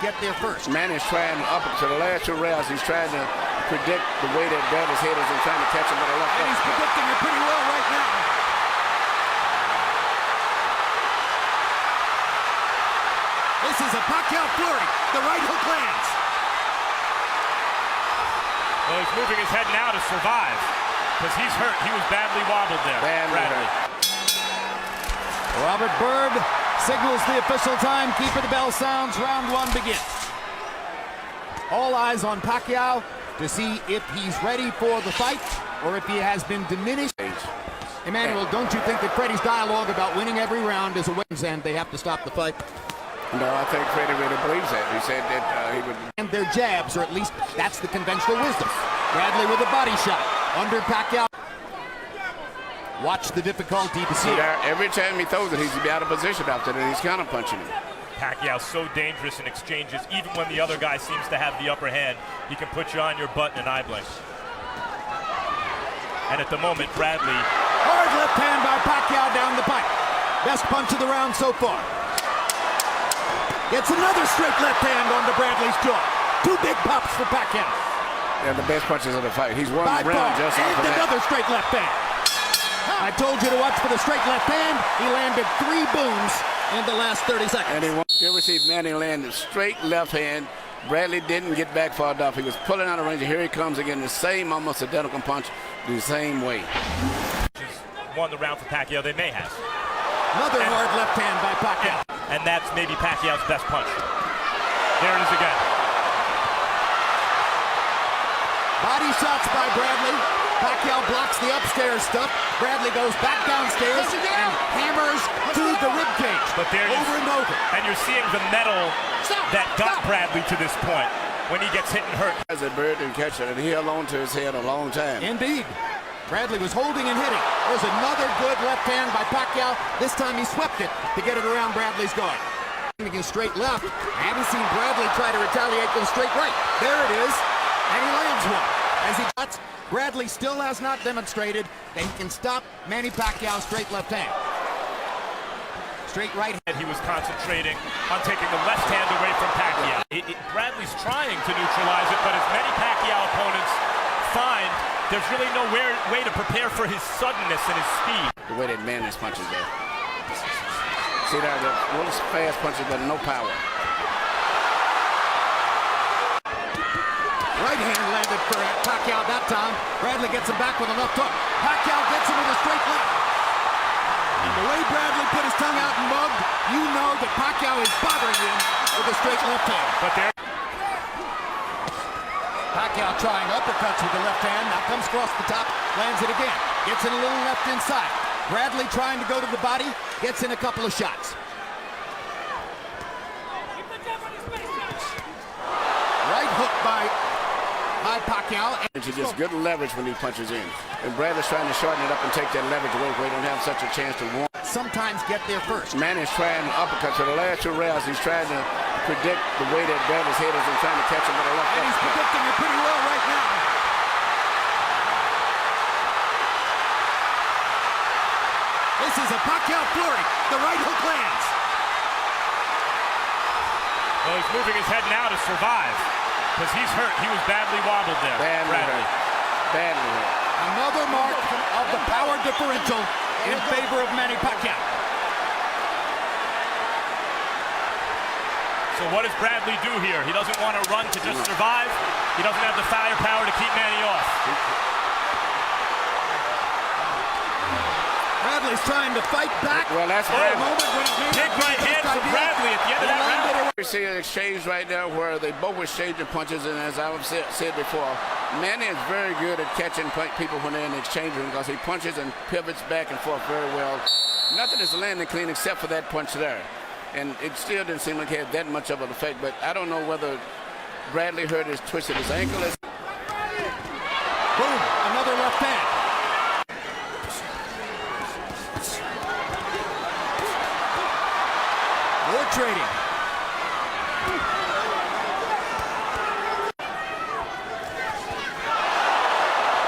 get there first. Manny's trying up to the last 2 rounds. He's trying to predict the way that Bradley's head is and trying to catch him with a left hook. And he's predicting it pretty well right now. This is a Pacquiao flurry. The right hook lands. Well, he's moving his head now to survive because he's hurt. He was badly wobbled there. Bradley. Robert Byrd signals the official time. Keeper, the bell sounds. Round 1 begins. All eyes on Pacquiao to see if he's ready for the fight or if he has been diminished. Emmanuel, don't you think that Freddie's dialogue about winning every round is a win and they have to stop the fight? No, I think Freddie really believes that. He said that he would... And their jabs, or at least that's the conventional wisdom. Bradley with a body shot under Pacquiao. Watch the difficulty to see. Every time he throws it, he's out of position after that. He's counter punching him. Pacquiao's so dangerous in exchanges. Even when the other guy seems to have the upper hand, he can put you on your butt in an eye blink. And at the moment, Bradley... Hard left hand by Pacquiao down the pipe. Best punch of the round so far. Gets another straight left hand onto Bradley's jaw. 2 big pops for Pacquiao. And the best punches of the fight. He's won the round just off of that. Another straight left hand. I told you to watch for the straight left hand. He landed 3 booms in the last 30 seconds. And you ever see Manny land a straight left hand? Bradley didn't get back far enough. He was pulling out of range. Here he comes again, the same almost identical punch, the same way. Won the round for Pacquiao. They may have. Another hard left hand by Pacquiao. And that's maybe Pacquiao's best punch. There it is again. Body shots by Bradley. Pacquiao blocks the upstairs stuff. Bradley goes back downstairs and hammers to the ribcage. But there over and over. And you're seeing the metal that got Bradley to this point when he gets hit and hurt. As a bird and catcher, and he held on to his head a long time. Indeed. Bradley was holding and hitting. There's another good left hand by Pacquiao. This time he swept it to get it around Bradley's guard. Straight left. I haven't seen Bradley try to retaliate with a straight right. There it is. And he lands one. As he cuts, Bradley still has not demonstrated that he can stop Manny Pacquiao's straight left hand. Straight right hand. He was concentrating on taking the left hand away from Pacquiao. Bradley's trying to neutralize it, but as many Pacquiao opponents find, there's really no way to prepare for his suddenness and his speed. The way that Manny's punches there. See that, the really fast punches, but no power. Right hand landed for Pacquiao that time. Bradley gets him back with a left hook. Pacquiao gets him with a straight left. And the way Bradley put his tongue out and mugged, you know that Pacquiao is bothering him with a straight left hand. But there. Pacquiao trying uppercuts with the left hand. Now comes across the top, lands it again. Gets in a little left inside. Bradley trying to go to the body, gets in a couple of shots. Right hook by Pacquiao. And she gets good leverage when he punches in. And Bradley's trying to shorten it up and take that leverage away where he don't have such a chance to win. Sometimes get there first. Manny's trying uppercuts for the last 2 rounds. He's trying to predict the way that Bradley's head is and trying to catch him with a left hook. And he's predicting it pretty well right now. This is a Pacquiao flurry. The right hook lands. Well, he's moving his head now to survive because he's hurt. He was badly wobbled there. Badly hurt. Badly hurt. Another mark of the power differential in favor of Manny Pacquiao. So what does Bradley do here? He doesn't want to run to just survive. He doesn't have the firepower to keep Manny off. Bradley's trying to fight back. Well, that's big right hand from Bradley at the end of that round. We see an exchange right now where they both were exchanging punches, and as I've said before, Manny is very good at catching people when they're in the exchange room because he punches and pivots back and forth very well. Nothing is landing clean except for that punch there. And it still didn't seem like it had that much of an effect, but I don't know whether Bradley hurt his twisted his ankle. Boom, another left hand. More trading.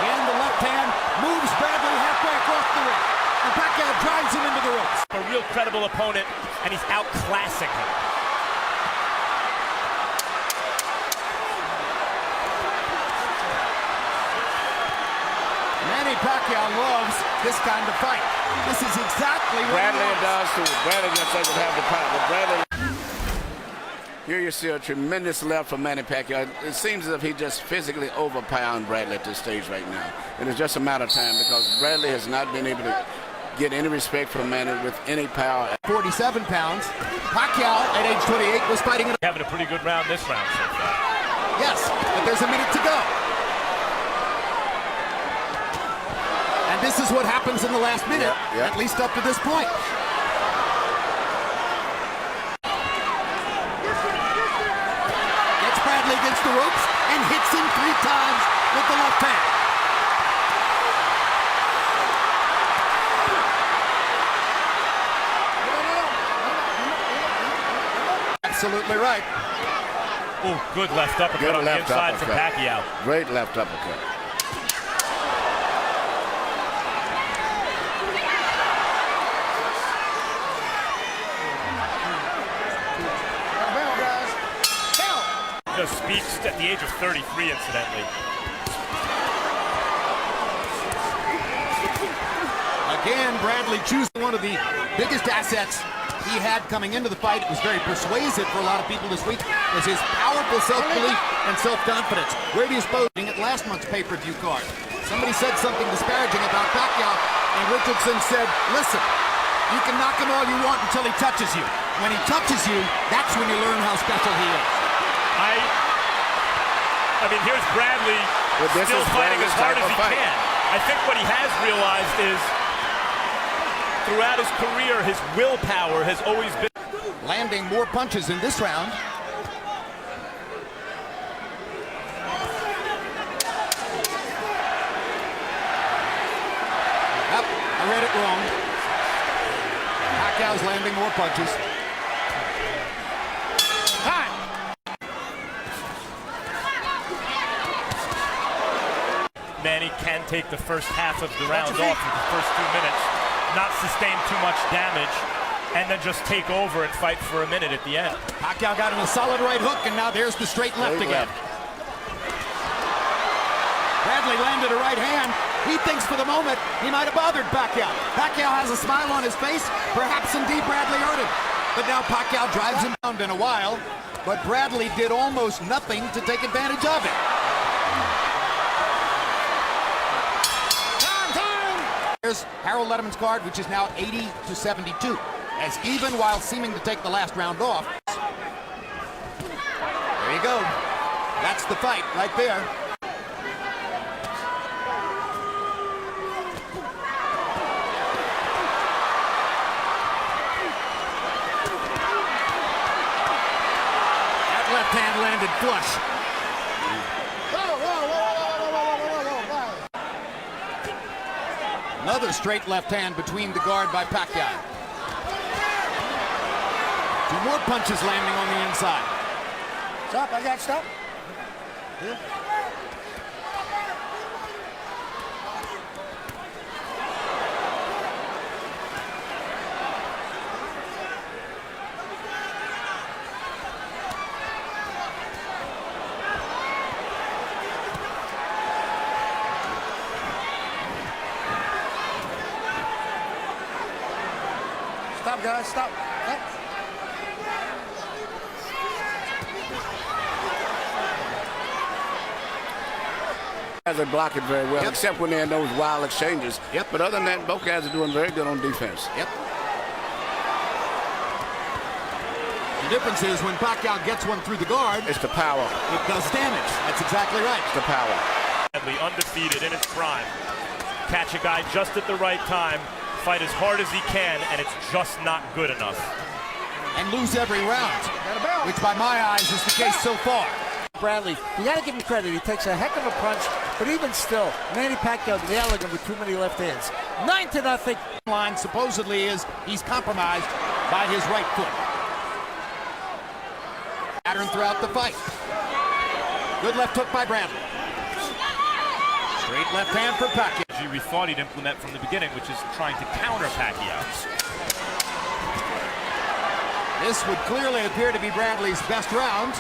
And the left hand moves Bradley halfway across the ring. And Pacquiao drives him into the ropes. A real credible opponent, and he's outclassing him. Manny Pacquiao loves this kind of fight. This is exactly what Bradley he wants. does too. Bradley just doesn't have the power. But Bradley. Here you see a tremendous left from Manny Pacquiao. It seems as if he's just physically overpowering Bradley at this stage right now. And it's just a matter of time because Bradley has not been able to get any respect from Manny with any power. 47 pounds. Pacquiao at age 28 was fighting it. Having a pretty good round this round so far. Yes, but there's a minute to go. And this is what happens in the last minute, Yeah. at least up to this point. Gets Bradley against the ropes and hits him 3 times with the left hand. Absolutely right. Oh, good left uppercut Good on the left inside from uppercut. Pacquiao. Great left uppercut. Just speaks at the age of 33, incidentally. Again, Bradley choosing one of the biggest assets he had coming into the fight. It was very persuasive for a lot of people this week, was his powerful self-belief and self-confidence. Where do you suppose at last month's pay-per-view card? Somebody said something disparaging about Pacquiao, and Richardson said, listen, you can knock him all you want until he touches you. When he touches you, that's when you learn how special he is. I mean, here's Bradley still fighting as hard as he can. I think what he has realized is throughout his career, his willpower has always been landing more punches in this round. Yep, I read it wrong. Pacquiao's landing more punches. Manny can take the first half of the round off with the first 2 minutes, not sustain too much damage, and then just take over and fight for a minute at the end. Pacquiao got him a solid right hook, and now there's the straight left again. Bradley landed a right hand. He thinks for the moment he might have bothered Pacquiao. Pacquiao has a smile on his face. Perhaps indeed Bradley hurt him. But now Pacquiao drives him down in a while, but Bradley did almost nothing to take advantage of it. Here's Harold Letterman's card, which is now 80-72, as even while seeming to take the last round off. There you go. That's the fight right there. That left hand landed flush. Another straight left hand between the guard by Pacquiao. 2 more punches landing on the inside. Stop, I got stop. Yeah. Stop, guys, stop. Guys are blocking very well, except when they're in those wild exchanges. But other than that, both guys are doing very good on defense. The difference is when Pacquiao gets one through the guard, It's the power. it does damage. That's exactly right. It's the power. Undefeated in his prime. Catch a guy just at the right time, fight as hard as he can, and it's just not good enough. And lose every round, which by my eyes is the case so far. Bradley, you got to give him credit. He takes a heck of a punch, but even still, Manny Pacquiao nailing him with too many left hands. 9-0. Line supposedly is he's compromised by his right foot. Pattern throughout the fight. Good left hook by Bradley. Straight left hand for Pacquiao. We thought he'd implement from the beginning, which is trying to counter Pacquiao. This would clearly appear to be Bradley's best round.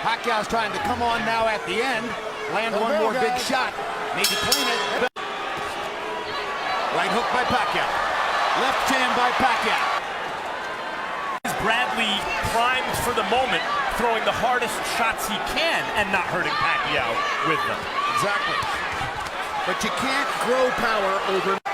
Pacquiao's trying to come on now at the end, land one more big shot, maybe clean it. Right hook by Pacquiao. Left hand by Pacquiao. Bradley primed for the moment, throwing the hardest shots he can and not hurting Pacquiao with them. Exactly. But you can't grow power over...